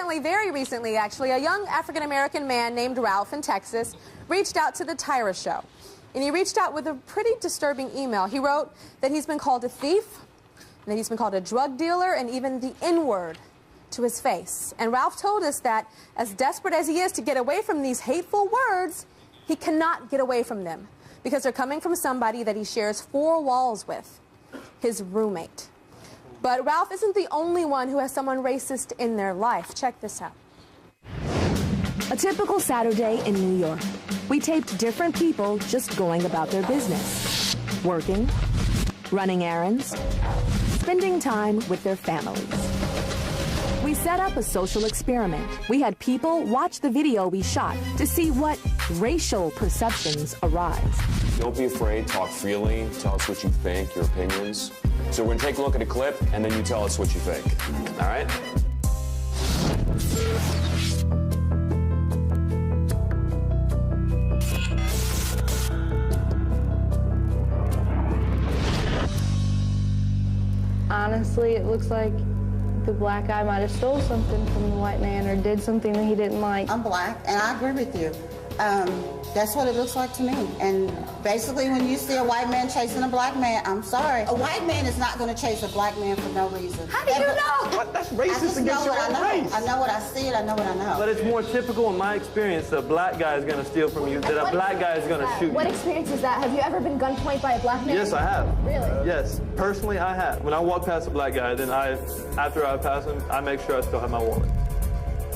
recently, very recently actually, a young African-American man named Ralph in Texas reached out to the Tyra show. And he reached out with a pretty disturbing email. He wrote that he's been called a thief, and that he's been called a drug dealer, and even the N-word to his face. And Ralph told us that as desperate as he is to get away from these hateful words, he cannot get away from them because they're coming from somebody that he shares 4 walls with, his roommate. But Ralph isn't the only one who has someone racist in their life. Check this out. A typical Saturday in New York. We taped different people just going about their business. Working, running errands, spending time with their families. We set up a social experiment. We had people watch the video we shot to see what racial perceptions arise. Don't be afraid, talk freely, tell us what you think, your opinions. So we're gonna take a look at a clip, and then you tell us what you think. All right? Honestly, it looks like the black guy might have stole something from the white man or did something that he didn't like. I'm black, and I agree with you. That's what it looks like to me. And basically, when you see a white man chasing a black man, I'm sorry. A white man is not going to chase a black man for no reason. How do you know? What? That's racist against your own race. I know what I see, and I know what I know. But it's more typical in my experience that a black guy is going to steal from you, that a black guy is going to shoot you. What experience is that? Have you ever been gunpoint by a black man? Yes, I have. Really? Yes, personally I have. When I walk past a black guy, then after I pass him, I make sure I still have my wallet.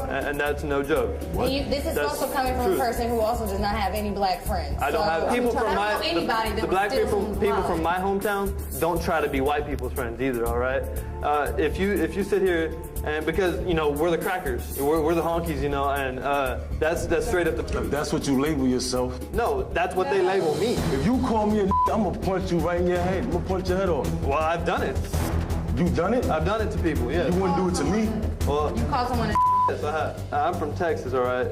And that's no joke. This is also coming from a person who also does not have any black friends. I don't have people from my the black people from my hometown don't try to be white people's friends either. All right, if you sit here and because you know we're the crackers, we're the honkies, you know, and that's straight up the. If that's what you label yourself. No, that's what they label me. If you call me a I'm gonna punch you right in your head. I'm gonna punch your head off. Well, I've done it. You done it? I've done it to people. Yeah. You wouldn't do it to me. Well, you call someone a yes, I have. I'm from Texas, all right?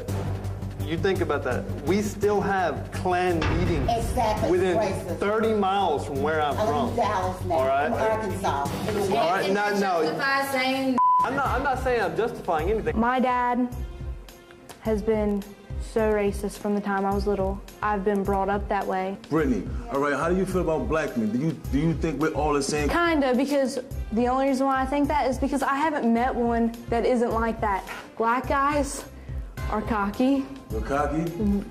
You think about that. We still have Klan meetings within 30 miles from where I'm from. Dallas now. All right? I'm Arkansas. All right, no. I'm not saying I'm justifying anything. My dad has been so racist from the time I was little. I've been brought up that way. Brittany, all right, how do you feel about black men? Do you think we're all the same? Kinda, because the only reason why I think that is because I haven't met one that isn't like that. Black guys are cocky. You're cocky?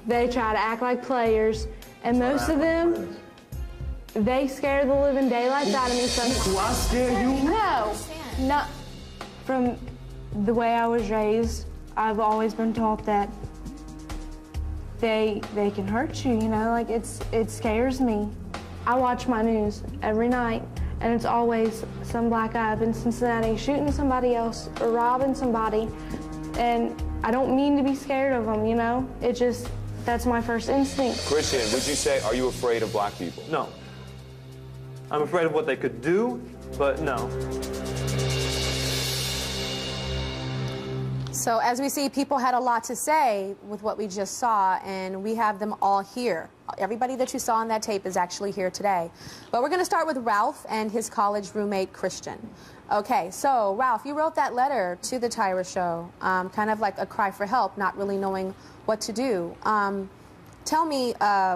They try to act like players, and most of them, they scare the living daylights out of me. Do I scare you? No, not from the way I was raised. I've always been taught that they can hurt you, you know, like it scares me. I watch my news every night, and it's always some black guy up in Cincinnati shooting somebody else or robbing somebody, and I don't mean to be scared of them, you know? It just, that's my first instinct. Christian, would you say, are you afraid of black people? No. I'm afraid of what they could do, but no. So as we see, people had a lot to say with what we just saw, and we have them all here. Everybody that you saw on that tape is actually here today. But we're going to start with Ralph and his college roommate, Christian. Okay, so Ralph, you wrote that letter to the Tyra show, kind of like a cry for help, not really knowing what to do. Tell me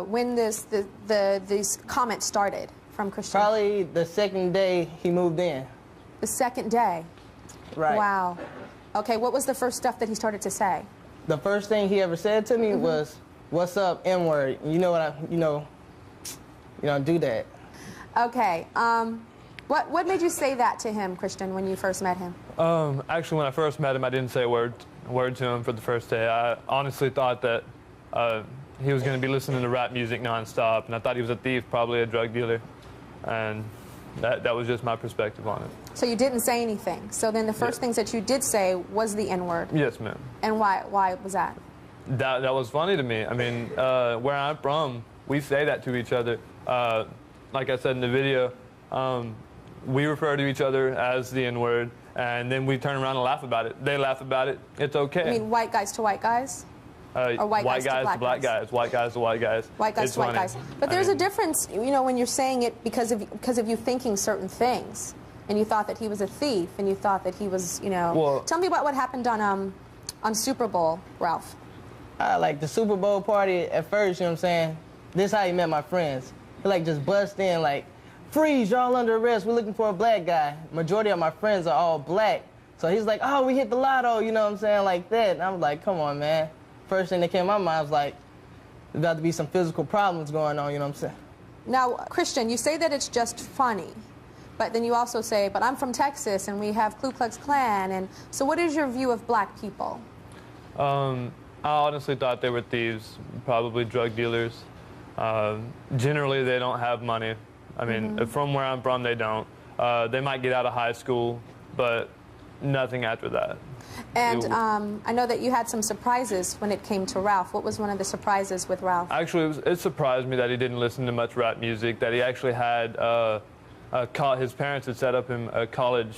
when these comments started from Christian. Probably the second day he moved in. The second day? Right. Wow. Okay, what was the first stuff that he started to say? The first thing he ever said to me was, "What's up, N-word?" You know what you don't do that. Okay. What made you say that to him, Christian, when you first met him? Actually, when I first met him, I didn't say a word to him for the first day. I honestly thought that he was going to be listening to rap music nonstop, and I thought he was a thief, probably a drug dealer, and that was just my perspective on it. So you didn't say anything. So then the first things that you did say was the N-word. Yes, ma'am. And why was that? That was funny to me. I mean, where I'm from, we say that to each other. Like I said in the video, we refer to each other as the N-word, and then we turn around and laugh about it. They laugh about it. It's okay. I mean, white guys to white guys? Or white guys to black guys? White guys to white guys. White guys to white guys. But there's a difference, you know, when you're saying it because of you thinking certain things. and you thought that he was a thief, and you thought that he was, you know... Well, tell me about what happened on Super Bowl, Ralph. Like the Super Bowl party, at first, you know what I'm saying? This is how he met my friends. He like just bust in like, freeze, y'all under arrest, we're looking for a black guy. Majority of my friends are all black. So he's like, oh, we hit the lotto, you know what I'm saying, like that. And I was like, come on, man. First thing that came to my mind was like, there's about to be some physical problems going on, you know what I'm saying? Now, Christian, you say that it's just funny, but then you also say, but I'm from Texas and we have Ku Klux Klan, and so what is your view of black people? I honestly thought they were thieves, probably drug dealers. Generally, they don't have money. I mean, from where I'm from, they don't. They might get out of high school, but nothing after that. And I know that you had some surprises when it came to Ralph. What was one of the surprises with Ralph? Actually, it surprised me that he didn't listen to much rap music, that he actually had, his parents had set up him a college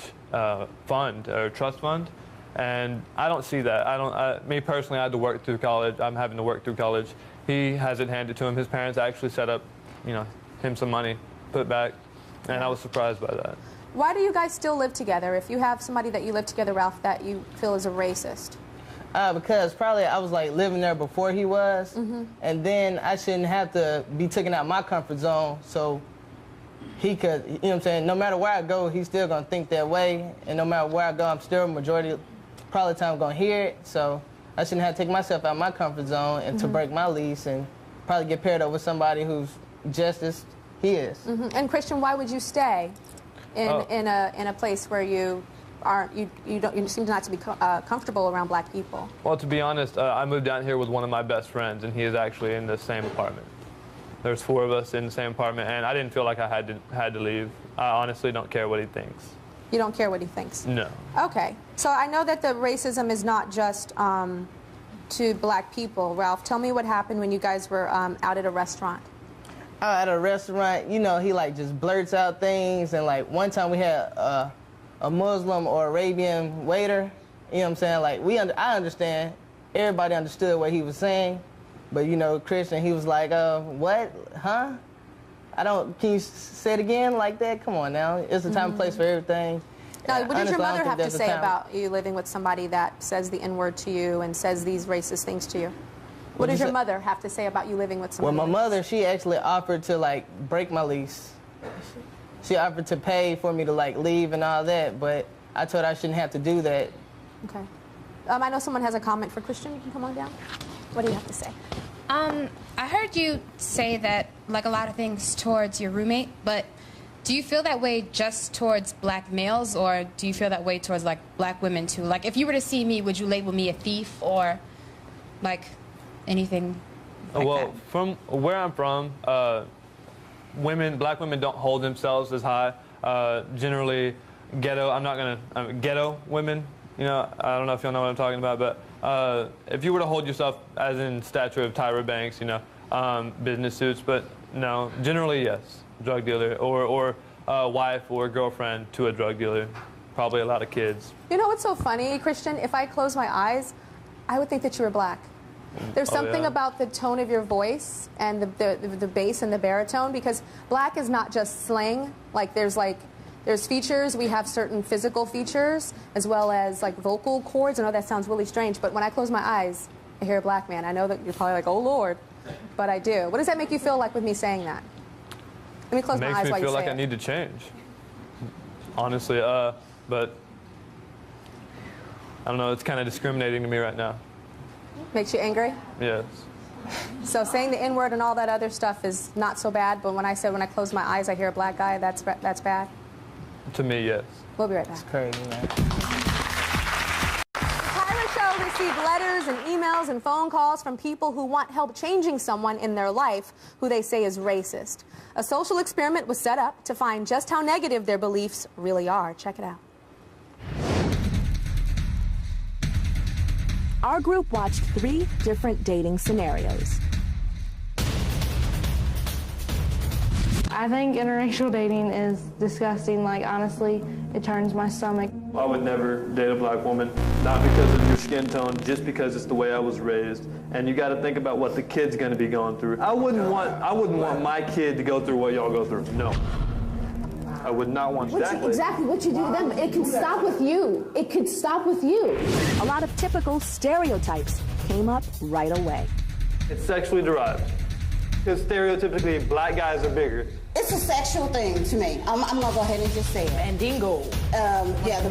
fund, or trust fund, and I don't see that. Me personally, I had to work through college. I'm having to work through college. He has it handed to him. His parents actually set up, you know, him some money, put back, and I was surprised by that. Why do you guys still live together if you have somebody that you live together, Ralph, that you feel is a racist? Because probably I was like living there before he was, and then I shouldn't have to be taken out my comfort zone, so he could, you know what I'm saying, no matter where I go, he's still gonna think that way, and no matter where I go, I'm still probably the time gonna hear it, so I shouldn't have to take myself out of my comfort zone and to break my lease and probably get paired up with somebody who's just as he is. And Christian, why would you stay in a place where you seem not to be comfortable around black people? Well, to be honest, I moved down here with one of my best friends, and he is actually in the same apartment. There's 4 of us in the same apartment, and I didn't feel like I had to leave. I honestly don't care what he thinks. You don't care what he thinks? No. Okay. So I know that the racism is not just to black people. Ralph, tell me what happened when you guys were out at a restaurant. At a restaurant, you know, he like just blurts out things, and like one time we had a Muslim or Arabian waiter, you know what I'm saying, like I understand, everybody understood what he was saying, but you know, Christian, he was like, what, huh? Can you say it again like that? Come on now, it's a time and place for everything. Now, what did your mother have to say about you living with somebody that says the N-word to you and says these racist things to you? What does your mother have to say about you living with somebody? Well, my mother, she actually offered to, like, break my lease. She offered to pay for me to, like, leave and all that, but I told her I shouldn't have to do that. Okay. I know someone has a comment for Christian. You can come on down. What do you have to say? I heard you say that, like, a lot of things towards your roommate, but do you feel that way just towards black males, or do you feel that way towards, like, black women, too? Like, if you were to see me, would you label me a thief or, like, anything like well, that? From where I'm from, black women don't hold themselves as high. Generally, ghetto women, you know, I don't know if y'all know what I'm talking about, but if you were to hold yourself as in stature of Tyra Banks, you know, business suits, but no, generally yes, drug dealer or wife or girlfriend to a drug dealer, probably a lot of kids. You know what's so funny, Christian? If I close my eyes, I would think that you were black. There's something about the tone of your voice and the bass and the baritone, because black is not just slang. There's features. We have certain physical features as well as like vocal cords. I know that sounds really strange, but when I close my eyes, I hear a black man. I know that you're probably like, oh Lord, but I do. What does that make you feel like with me saying that? Let me close my eyes while you say it. Makes me feel like I need to change, honestly. But I don't know. It's kind of discriminating to me right now. Makes you angry? Yes. So saying the N-word and all that other stuff is not so bad, but when I close my eyes, I hear a black guy, that's bad? To me, yes. We'll be right back. It's crazy, man. The Tyra Show received letters and emails and phone calls from people who want help changing someone in their life who they say is racist. A social experiment was set up to find just how negative their beliefs really are. Check it out. Our group watched 3 different dating scenarios. I think interracial dating is disgusting. Like, honestly, it turns my stomach. I would never date a black woman, not because of your skin tone, just because it's the way I was raised. And you got to think about what the kid's going to be going through. I wouldn't want my kid to go through what y'all go through. No. I would not want that. Exactly what you do to them. It can stop with you. It could stop with you. A lot of typical stereotypes came up right away. It's sexually derived. Because stereotypically, black guys are bigger. It's a sexual thing to me. I'm gonna go ahead and just say it. Mandingo. Yeah, the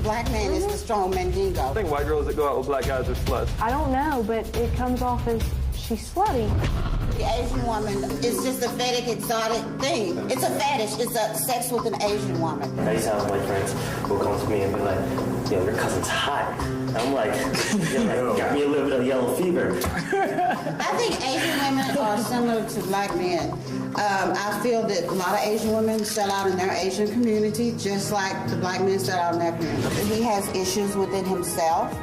black man is the strong mandingo. I think white girls that go out with black guys are sluts. I don't know, but it comes off as she's slutty. The Asian woman is just a fetish, exotic thing. It's a fetish. It's a sex with an Asian woman. I used to have white friends who would come to me and be like, yo, your cousin's hot. And I'm like, got me a little bit of yellow fever. I think Asian women are similar to black men. I feel that a lot of Asian women sell out in their Asian community just like the black men sell out in their community. He has issues within himself,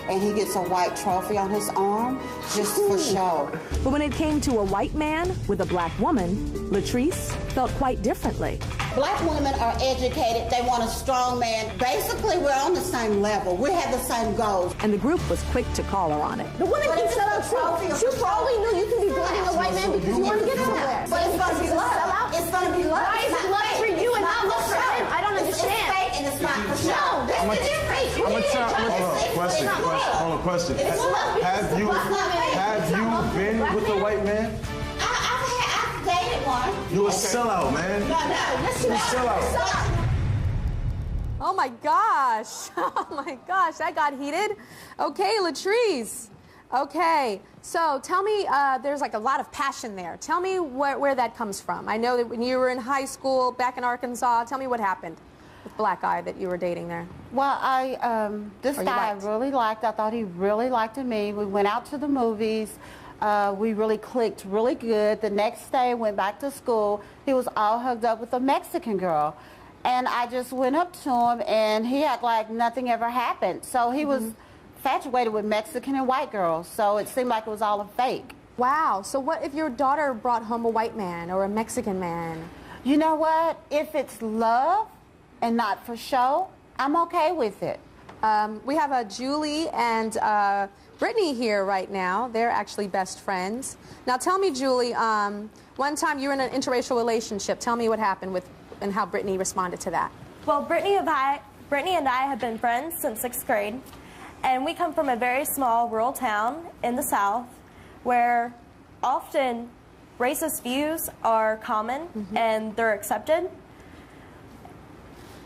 and he gets a white trophy on his arm just for show. But when it came to a white man with a black woman, Latrice felt quite differently. Black women are educated. They want a strong man. Basically, we're on the same level. We have the same goals. And the group was quick to call her on it. The women can sell out too. You probably knew you can be dating a white man because you want to get somewhere. But it's going to be love. It's going to be love. Why is it love for you and not love for him? I don't understand. It's fake and it's not for show. That's the difference. I'm gonna tell question. Have you been with a white man? I've dated one. You a sellout, man. No, You a sellout. Oh my gosh. Oh my gosh, that got heated. Okay, Latrice. Okay, so tell me, there's like a lot of passion there. Tell me where that comes from. I know that when you were in high school back in Arkansas, tell me what happened with Black Guy that you were dating there. Well, this guy I really liked. I thought he really liked me. We went out to the movies. We really clicked really good. The next day, went back to school. He was all hugged up with a Mexican girl. And I just went up to him, and he acted like nothing ever happened. So he was infatuated with Mexican and white girls. So it seemed like it was all a fake. Wow. So what if your daughter brought home a white man or a Mexican man? You know what? If it's love and not for show, I'm okay with it. We have Julie and Brittany here right now. They're actually best friends. Now tell me, Julie, one time you were in an interracial relationship. Tell me what happened with and how Brittany responded to that. Well, Brittany and I have been friends since 6th grade, and we come from a very small rural town in the South where often racist views are common and they're accepted.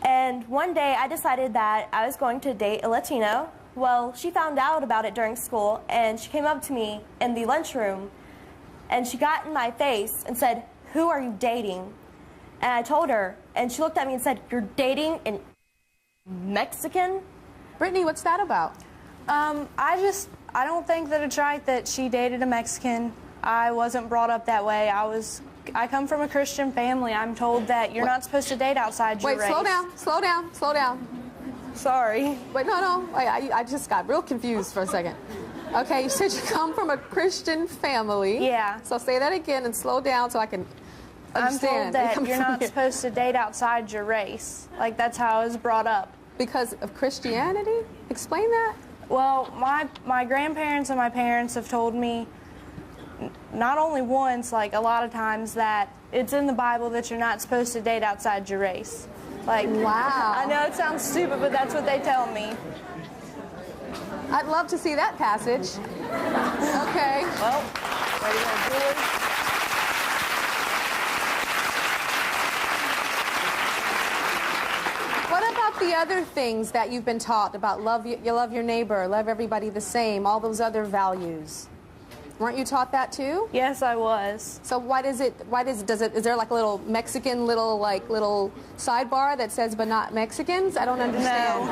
And one day I decided that I was going to date a Latino. Well, she found out about it during school, and she came up to me in the lunchroom, and she got in my face and said, "Who are you dating?" And I told her, and she looked at me and said, "You're dating a Mexican?" Brittany, what's that about? I don't think that it's right that she dated a Mexican. I wasn't brought up that way. I come from a Christian family. I'm told that you're not supposed to date outside your race. Wait, slow down. Sorry. Wait, no. Wait, I just got real confused for a second. Okay, you said you come from a Christian family. Yeah. So say that again and slow down so I can understand. I'm told that you're not supposed to date outside your race. Like, that's how I was brought up. Because of Christianity? Explain that. Well, my grandparents and my parents have told me not only once, like a lot of times, that it's in the Bible that you're not supposed to date outside your race. Like, wow. I know it sounds stupid, but that's what they tell me. I'd love to see that passage. Okay. Well, ready to do it? What about the other things that you've been taught about love? You love your neighbor, love everybody the same, all those other values. Weren't you taught that too? Yes, I was. So is there like a little Mexican little sidebar that says but not Mexicans? I don't understand.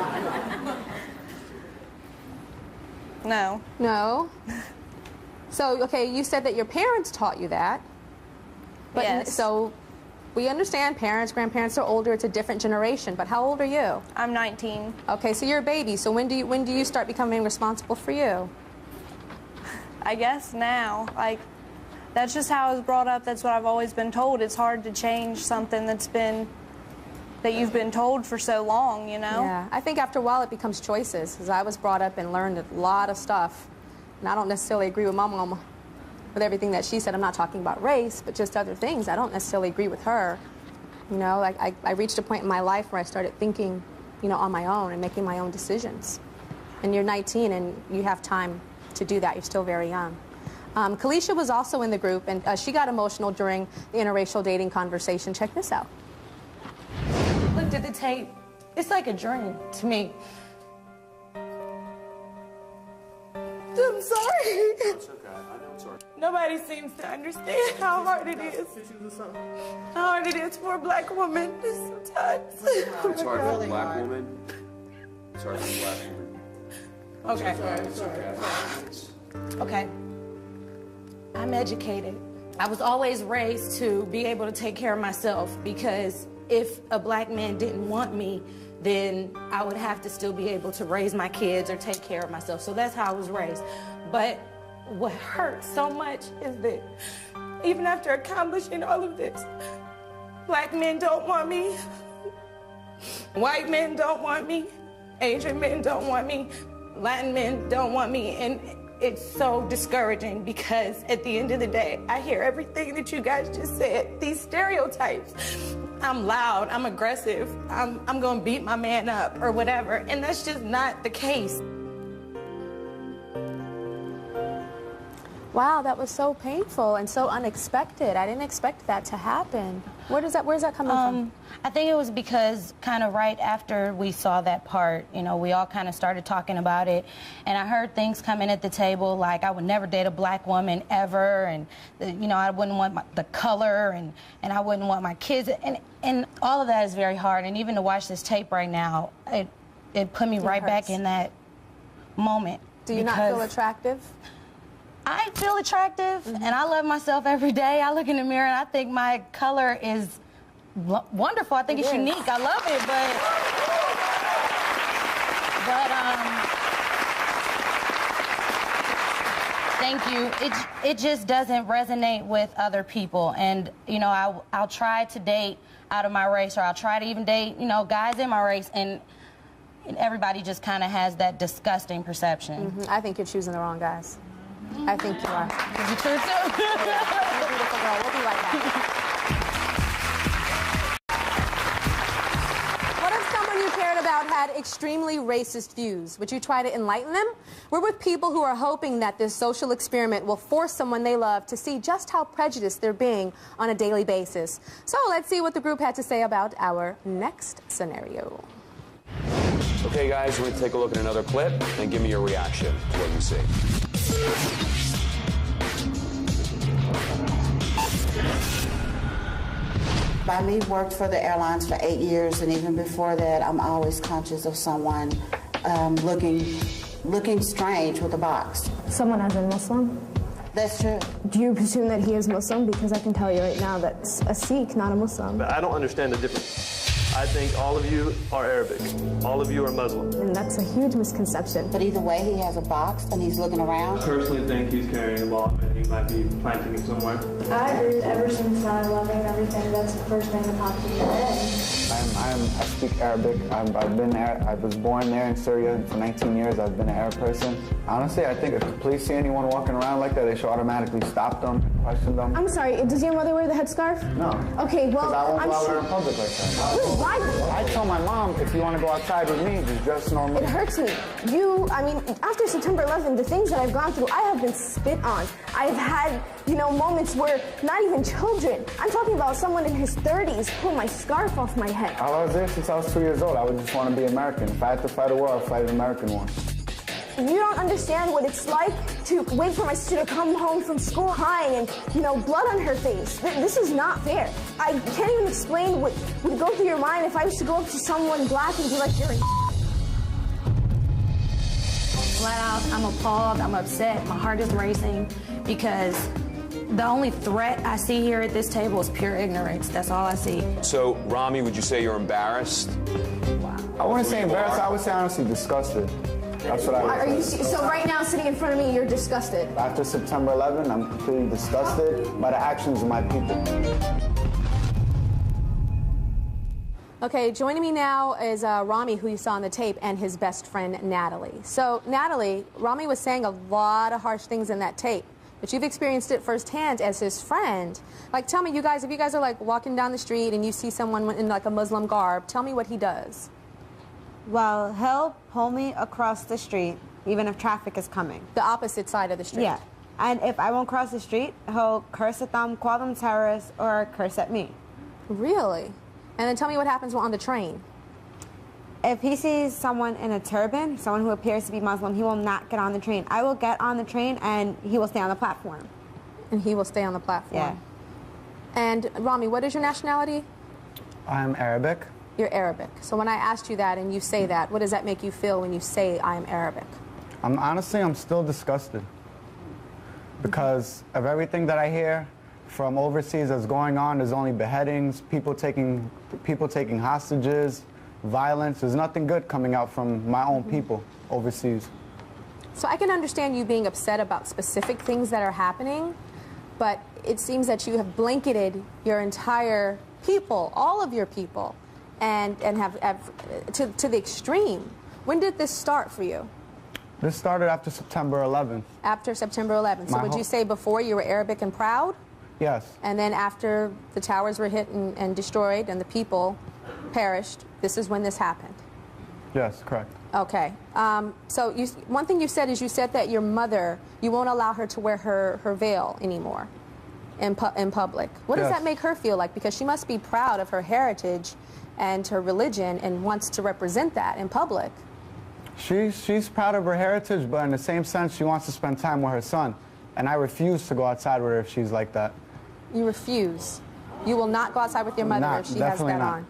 No. No? So, okay, you said that your parents taught you that. But yes. So we understand parents, grandparents are older, it's a different generation, but how old are you? I'm 19. Okay, so you're a baby. So when do you start becoming responsible for you? I guess now. Like, that's just how I was brought up. That's what I've always been told. It's hard to change something that you've been told for so long, you know? Yeah, I think after a while it becomes choices, because I was brought up and learned a lot of stuff, and I don't necessarily agree with my mama with everything that she said. I'm not talking about race, but just other things. I don't necessarily agree with her. You know, like I reached a point in my life where I started thinking, you know, on my own and making my own decisions. And you're 19 and you have time to do that. You're still very young. Kalisha was also in the group, and she got emotional during the interracial dating conversation. Check this out. Looked at the tape. It's like a dream to me. I'm sorry. It's okay. I know it's all right. Nobody seems to understand how hard it is. How hard it is for a black woman sometimes. It's hard for a black woman. It's hard for a black woman. Okay. It's okay. Okay. I'm educated. I was always raised to be able to take care of myself, because if a black man didn't want me, then I would have to still be able to raise my kids or take care of myself. So that's how I was raised. But what hurts so much is that even after accomplishing all of this, black men don't want me, white men don't want me, Asian men don't want me, Latin men don't want me, and it's so discouraging, because at the end of the day, I hear everything that you guys just said, these stereotypes. I'm loud, I'm aggressive, I'm gonna beat my man up or whatever, and that's just not the case. Wow, that was so painful and so unexpected. I didn't expect that to happen. Where's that coming from? I think it was because kind of right after we saw that part, you know, we all kind of started talking about it, and I heard things come in at the table like I would never date a black woman ever, and you know, I wouldn't want the color, and I wouldn't want my kids, and all of that is very hard. And even to watch this tape right now, it put me right back in that moment. Do you not feel attractive? I feel attractive, and I love myself every day. I look in the mirror and I think my color is wonderful. I think it's unique. I love it, thank you. It just doesn't resonate with other people, and you know, I'll try to date out of my race, or I'll try to even date, you know, guys in my race, and everybody just kind of has that disgusting perception. I think you're choosing the wrong guys. I think you are. Is it true too? You're a beautiful girl. We'll be right back. What if someone you cared about had extremely racist views? Would you try to enlighten them? We're with people who are hoping that this social experiment will force someone they love to see just how prejudiced they're being on a daily basis. So let's see what the group had to say about our next scenario. Okay, guys, we're going to take a look at another clip and give me your reaction to what you see. By me worked for the airlines for 8 years, and even before that, I'm always conscious of someone looking strange with a box. Someone as a Muslim? That's true. Do you presume that he is Muslim? Because I can tell you right now that's a Sikh, not a Muslim. But I don't understand the difference. I think all of you are Arabic. All of you are Muslim. And that's a huge misconception. But either way, he has a box and he's looking around. I personally think he's carrying a bomb and he might be planting it somewhere. I agree. Ever since 9/11 and everything, that's the first thing that popped in my head. I speak Arabic. I was born there in Syria for 19 years. I've been an Arab person. Honestly, I think if the police see anyone walking around like that, they should automatically stop them, question them. I'm sorry, does your mother wear the headscarf? No. Okay, well, I'm sure. her in public like that. Wait, why? I tell my mom, if you want to go outside with me, just dress normal. It hurts me. After September 11, the things that I've gone through, I have been spit on. I've had, moments where not even children, I'm talking about someone in his 30s, pull my scarf off my head. I was there since I was 2 years old. I would just want to be American. If I had to fight a war, I'd fight an American war. You don't understand what it's like to wait for my sister to come home from school crying and, blood on her face. This is not fair. I can't even explain what would go through your mind if I was to go up to someone black and be like, you're a Flat out, I'm appalled, I'm upset, my heart is racing, because the only threat I see here at this table is pure ignorance. That's all I see. So, Rami, would you say you're embarrassed? Wow. I wouldn't say embarrassed. I would say honestly disgusted. That's what I would say. So right now, sitting in front of me, you're disgusted? After September 11, I'm completely disgusted by the actions of my people. Okay, joining me now is Rami, who you saw on the tape, and his best friend, Natalie. So, Natalie, Rami was saying a lot of harsh things in that tape. but you've experienced it firsthand as his friend. Like, tell me, you guys, if you guys are like walking down the street and you see someone in like a Muslim garb, tell me what he does. Well, he'll pull me across the street, even if traffic is coming. The opposite side of the street? Yeah. And if I won't cross the street, he'll curse at them, call them terrorists, or curse at me. Really? And then tell me what happens on the train. If he sees someone in a turban, someone who appears to be Muslim, he will not get on the train. I will get on the train and he will stay on the platform. And he will stay on the platform? Yeah. And Rami, what is your nationality? I'm Arabic. You're Arabic. So when I asked you that and you say that, what does that make you feel when you say I am Arabic? Honestly, I'm still disgusted because of everything that I hear from overseas that's going on. There's only beheadings, people taking hostages, violence. There's nothing good coming out from my own people overseas. So I can understand you being upset about specific things that are happening, but it seems that you have blanketed your entire people, all of your people, and have to the extreme. When did this start for you? This started after September 11th. After September 11th. So would you say before you were Arabic and proud? Yes. And then after the towers were hit and destroyed and the people perished, this is when this happened? Yes, correct. Okay. So one thing you said is you said that your mother, you won't allow her to wear her veil anymore in public. What does that make her feel like? Because she must be proud of her heritage and her religion and wants to represent that in public. She's proud of her heritage, but in the same sense, she wants to spend time with her son. And I refuse to go outside with her if she's like that. You refuse? You will not go outside with your mother if she has that on?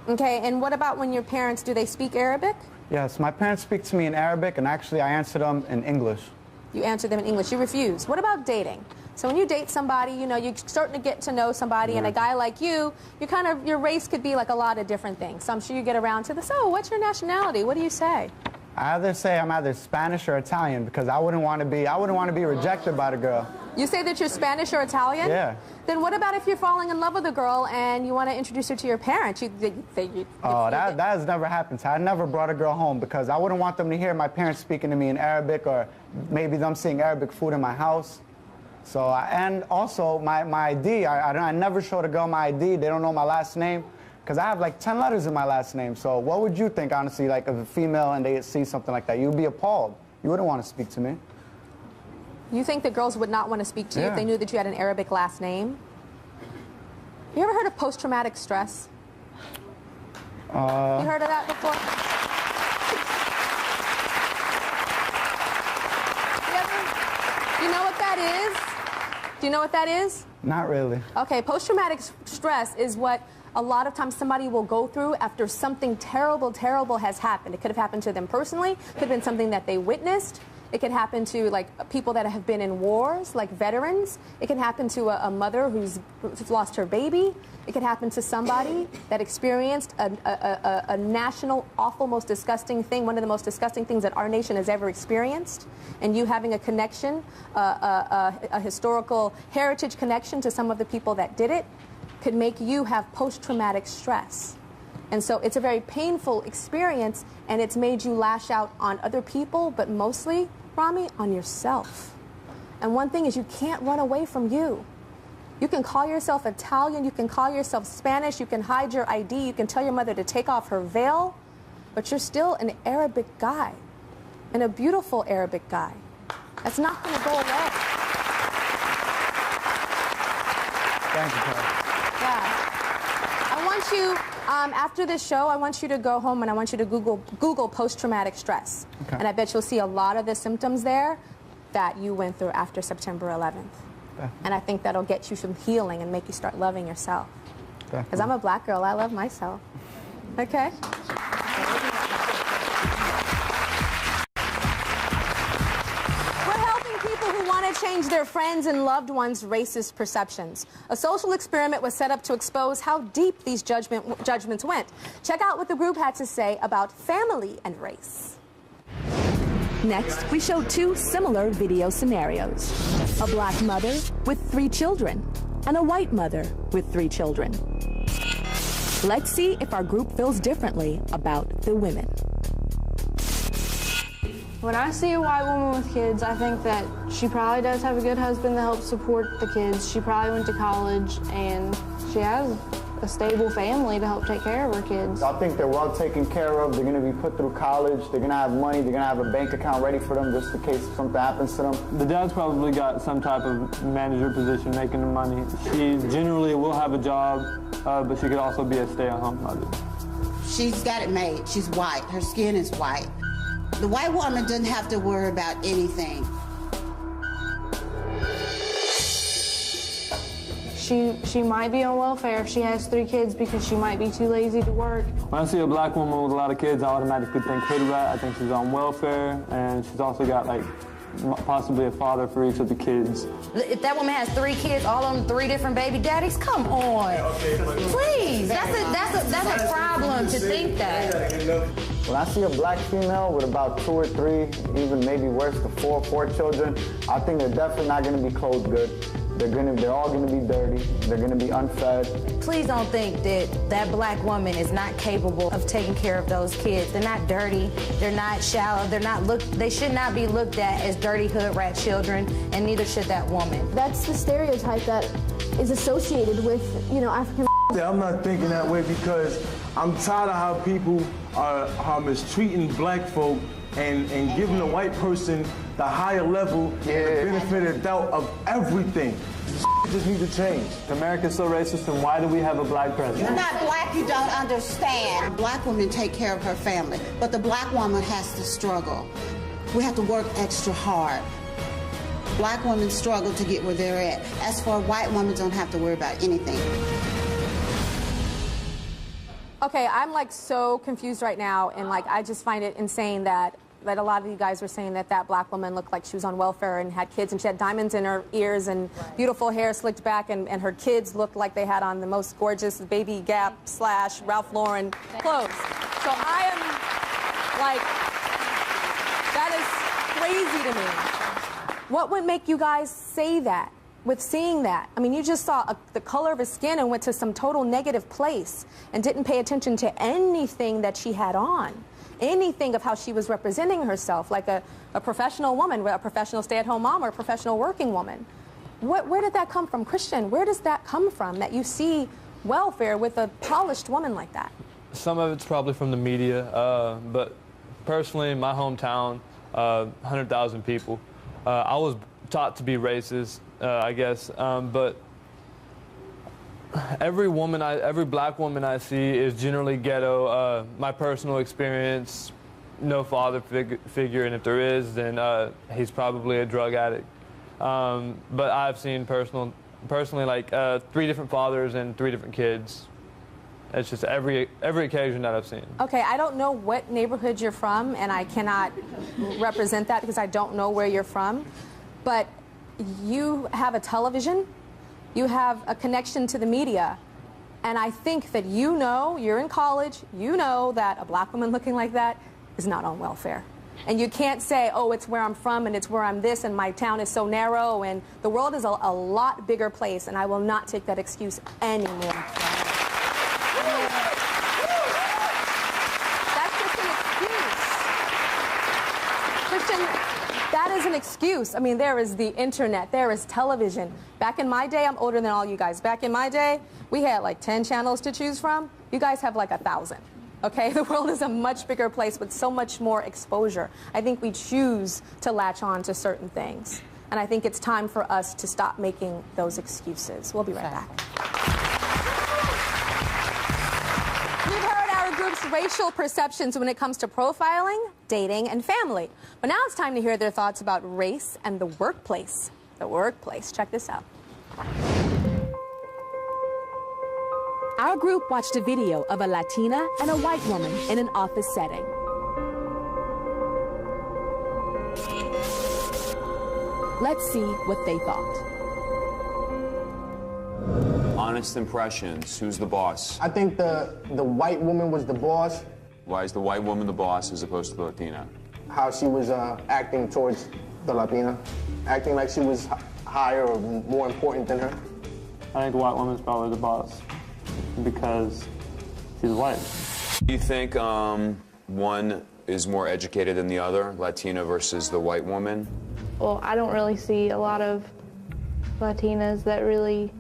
Okay, and what about when your parents, do they speak Arabic? Yes, my parents speak to me in Arabic, and actually I answer them in English. You answer them in English. You refuse. What about dating? So when you date somebody, you know, you're starting to get to know somebody, and a guy like you, your race could be like a lot of different things. So I'm sure you get around to this, so what's your nationality? What do you say? I either say I'm either Spanish or Italian because I wouldn't want to be rejected by the girl. You say that you're Spanish or Italian? Yeah. Then what about if you're falling in love with a girl and you want to introduce her to your parents? That has never happened. I never brought a girl home because I wouldn't want them to hear my parents speaking to me in Arabic or maybe them seeing Arabic food in my house. So, and also my ID, I never showed a girl my ID. They don't know my last name. Because I have like 10 letters in my last name. So what would you think, honestly, like of a female and they see something like that? You'd be appalled. You wouldn't want to speak to me. You think that girls would not want to speak to you if they knew that you had an Arabic last name? You ever heard of post-traumatic stress? You heard of that before? You know what that is? Do you know what that is? Not really. Okay, post-traumatic stress is what a lot of times somebody will go through after something terrible, terrible has happened. It could have happened to them personally. It could have been something that they witnessed. It can happen to like people that have been in wars, like veterans. It can happen to a mother who's lost her baby. It can happen to somebody that experienced a national, awful, most disgusting thing, one of the most disgusting things that our nation has ever experienced. And you having a connection, a historical heritage connection to some of the people that did it, could make you have post-traumatic stress. And so it's a very painful experience, and it's made you lash out on other people, but mostly, Rami, on yourself. And one thing is you can't run away from you. You can call yourself Italian, you can call yourself Spanish, you can hide your ID, you can tell your mother to take off her veil, but you're still an Arabic guy, and a beautiful Arabic guy. That's not going to go away. Thank you, Tyra. I want you, after this show, I want you to go home and I want you to Google post-traumatic stress. Okay. And I bet you'll see a lot of the symptoms there that you went through after September 11th. Okay. And I think that'll get you some healing and make you start loving yourself. Because I'm a black girl, I love myself. Okay? Change their friends and loved ones' racist perceptions. A social experiment was set up to expose how deep these judgments went. Check out what the group had to say about family and race. Next, we show two similar video scenarios. A black mother with 3 children and a white mother with 3 children. Let's see if our group feels differently about the women. When I see a white woman with kids, I think that she probably does have a good husband that helps support the kids. She probably went to college, and she has a stable family to help take care of her kids. I think they're well taken care of. They're going to be put through college. They're going to have money. They're going to have a bank account ready for them just in case something happens to them. The dad's probably got some type of manager position making the money. She generally will have a job, but she could also be a stay-at-home mother. She's got it made. She's white. Her skin is white. The white woman doesn't have to worry about anything. She might be on welfare if she has 3 kids because she might be too lazy to work. When I see a black woman with a lot of kids, I automatically think hood rat. I think she's on welfare, and she's also got like possibly a father for each of the kids. If that woman has 3 kids, all on 3 different baby daddies, come on. Please, that's a problem to think that. When I see a black female with about 2 or 3, even maybe worse, to 4 children, I think they're definitely not going to be clothed good. They're all gonna be dirty. They're gonna be unfed. Please don't think that that black woman is not capable of taking care of those kids. They're not dirty. They're not shallow. They should not be looked at as dirty hood rat children, and neither should that woman. That's the stereotype that is associated with, African. I'm not thinking that way because I'm tired of how people are mistreating black folk and giving the white person the higher level and the benefit of doubt of everything. Just need to change. America's so racist, and why do we have a black president? You're not black, you don't understand. Black women take care of her family, but the black woman has to struggle. We have to work extra hard. Black women struggle to get where they're at. As for white women, don't have to worry about anything. Okay, I'm like so confused right now, and like I just find it insane that a lot of you guys were saying that black woman looked like she was on welfare and had kids, and she had diamonds in her ears and beautiful hair slicked back, and her kids looked like they had on the most gorgeous Baby Gap / Ralph Lauren clothes. So I am like, that is crazy to me. What would make you guys say that? With seeing that, I mean, you just saw the color of her skin and went to some total negative place and didn't pay attention to anything that she had on, anything of how she was representing herself, like a professional woman, a professional stay-at-home mom or a professional working woman. Where did that come from? Christian, where does that come from, that you see welfare with a polished woman like that? Some of it's probably from the media, but personally, in my hometown, 100,000 people, I was taught to be racist. I guess, but every black woman I see is generally ghetto. My personal experience, no father figure, and if there is, then he's probably a drug addict. But I've seen personally like 3 different fathers and 3 different kids. It's just every occasion that I've seen. Okay, I don't know what neighborhood you're from, and I cannot represent that because I don't know where you're from, but you have a television, you have a connection to the media, and I think that you're in college, you know that a black woman looking like that is not on welfare. And you can't say, oh, it's where I'm from and it's where I'm this and my town is so narrow, and the world is a lot bigger place, and I will not take that excuse anymore. That's just an excuse. Christian, that is an excuse. I mean, there is the internet, there is television. Back in my day, I'm older than all you guys. Back in my day, we had like 10 channels to choose from. You guys have like 1,000. Okay, the world is a much bigger place with so much more exposure. I think we choose to latch on to certain things. And I think it's time for us to stop making those excuses. We'll be right back. We've heard our group's racial perceptions when it comes to profiling, dating, and family. But now it's time to hear their thoughts about race and the workplace. The workplace. Check this out. Our group watched a video of a Latina and a white woman in an office setting. Let's see what they thought. Honest impressions. Who's the boss? I think the white woman was the boss. Why is the white woman the boss as opposed to the Latina? How she was acting towards the Latina, acting like she was higher or more important than her. I think the white woman's probably the boss because she's white. Do you think one is more educated than the other, Latina versus the white woman? Well, I don't really see a lot of Latinas that really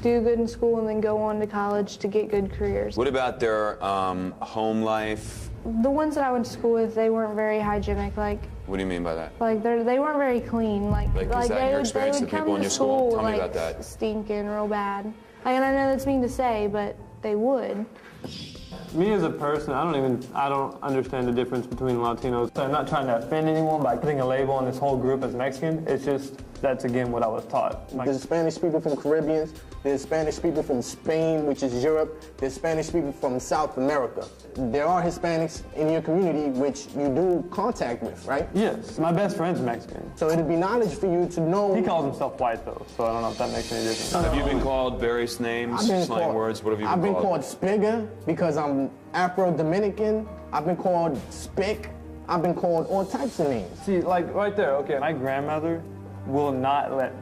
do good in school and then go on to college to get good careers. What about their home life? The ones that I went to school with, they weren't very hygienic. Like What do you mean by that? they weren't very clean. Like is that your experience with people in your school? Tell me like, about that. stinking real bad. Like, and I know that's mean to say, but they would. Me as a person, I don't understand the difference between Latinos. I'm not trying to offend anyone by putting a label on this whole group as Mexican. It's just, that's again what I was taught. There's Spanish people from the Caribbean, there's Spanish people from Spain, which is Europe, there's Spanish people from South America. There are Hispanics in your community which you do contact with, right? Yes, my best friend's Mexican. So it'd be knowledge for you to know. He calls himself white though, so I don't know if that makes any difference. Have you been called various names, slang words? What have you been called? I've been called Spigger because I'm Afro-Dominican. I've been called Spick. I've been called all types of names. See, like right there, okay, my grandmother will not let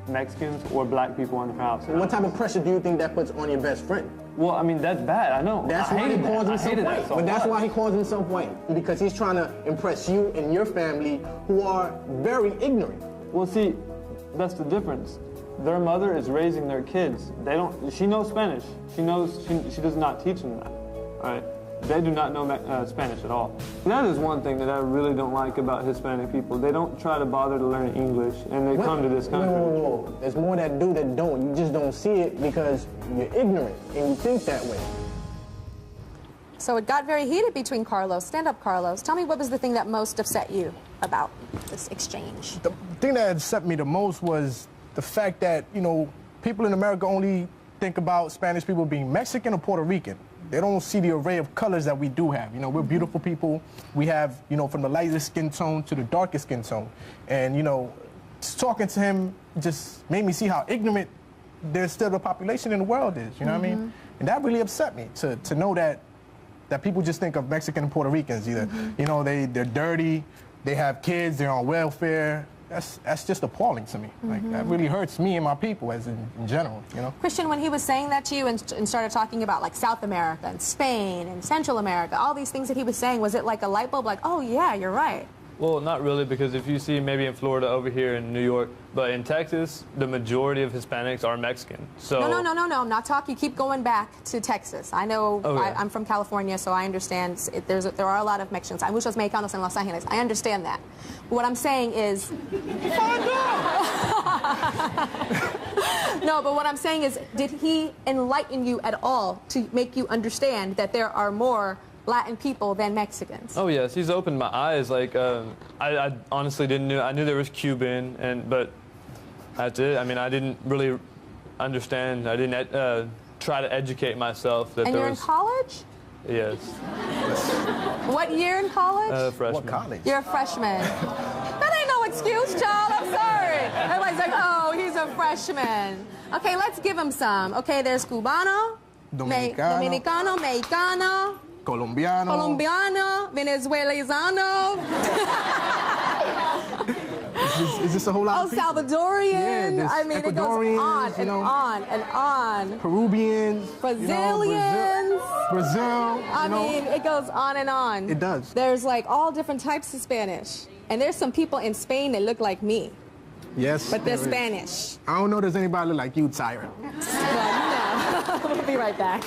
Mexicans or black people in the house. What type of pressure do you think that puts on your best friend? Well, I mean, that's bad, I know. That's why he calls himself white. But that's why he calls himself white, because he's trying to impress you and your family who are very ignorant. Well, see, that's the difference. Their mother is raising their kids. She knows Spanish. She does not teach them that, all right? They do not know Spanish at all. That is one thing that I really don't like about Hispanic people. They don't try to bother to learn English, and they come to this country. No. There's more that do that don't. You just don't see it because you're ignorant and you think that way. So it got very heated between Carlos. Stand up, Carlos. Tell me, what was the thing that most upset you about this exchange? The thing that upset me the most was the fact that, people in America only think about Spanish people being Mexican or Puerto Rican. They don't see the array of colors that we do have. We're beautiful people. We have, from the lightest skin tone to the darkest skin tone. And, just talking to him just made me see how ignorant there's still the population in the world is, you know what I mean? And that really upset me to know that people just think of Mexican and Puerto Ricans either. They're dirty, they have kids, they're on welfare. That's just appalling to me. Like, that really hurts me and my people as in general, Christian, when he was saying that to you and started talking about like South America and Spain and Central America, all these things that he was saying, was it like a light bulb, like, oh yeah, you're right? Well, not really, because if you see maybe in Florida over here in New York, but in Texas, the majority of Hispanics are Mexican. So No, I'm not talking. Keep going back to Texas. I know. I'm from California, so I understand there are a lot of Mexicans. Hay muchos mexicanos en Los Angeles. I understand that. But what I'm saying is. No, but what I'm saying is, did he enlighten you at all to make you understand that there are more Latin people than Mexicans? Oh yes, he's opened my eyes. Like I honestly didn't know. I knew there was Cuban, but that's it. I mean, I didn't really understand. I didn't try to educate myself that and there you're was. In college? Yes. What year in college? Freshman. What college? You're a freshman. That ain't no excuse, child. I'm sorry. Everybody's like, oh, he's a freshman. Okay, let's give him some. Okay, there's Cubano, Dominicano, Mexicano, Colombiano, Venezuelano. Is this a whole lot of people? Salvadorian. Yeah, I mean, it goes on and on and on. Peruvians. Brazilians. Brazil. I mean, it goes on and on. It does. There's like all different types of Spanish. And there's some people in Spain that look like me. Yes. But they're Spanish. I don't know if there's anybody look like you, Tyra. Well, no. We'll be right back.